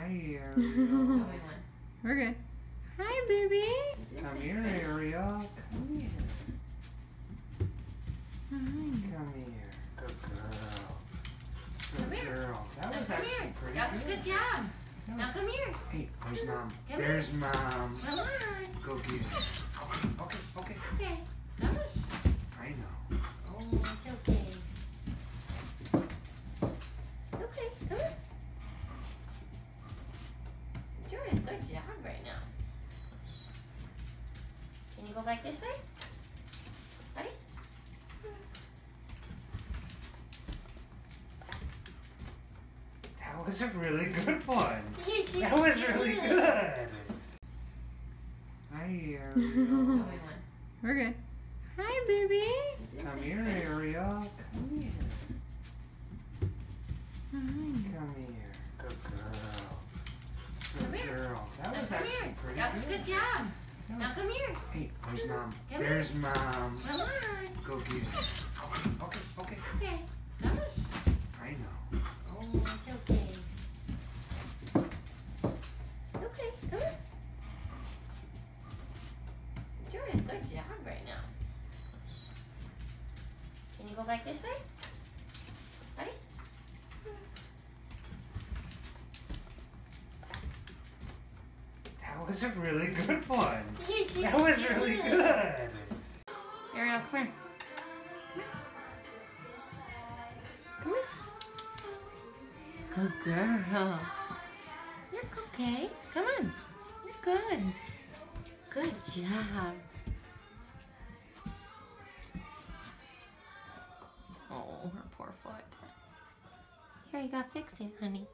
Hi, Ariel. We're good. Hi, baby. Come here, Ariel. Come here. Hi. Come here. Good girl. Come Good here. girl. That was Come actually here. pretty That was good. good job. That Now was- come here. Hey, where's Mom? Come There's Mom. Come on. Go get her. Okay. Okay. That was. I know. Oh, it's okay. Okay, come on. You're doing a good job right now. Can you go back this way? Buddy? That was a really good one. You did That was really good. Hi, Ariel. We're good. Hi, baby. Come here, Ariel. Come here. Hi. Come here. Good girl. Come Good here. girl. That Now was come actually here. pretty That was good. good job. That Now was- come here. Hey, where's Mom? Come There's Mom. Come on. Go get her. Okay. Okay. That was. I know. Oh, it's okay. Okay, come on. You're doing a good job right now. Can you go back this way? Buddy? That was a really good one. You did That was really good. Ariel, come here. Come here. Good girl. You're okay. Come on. You're good. Good job. Oh, her poor foot. Here, you gotta fix it, honey.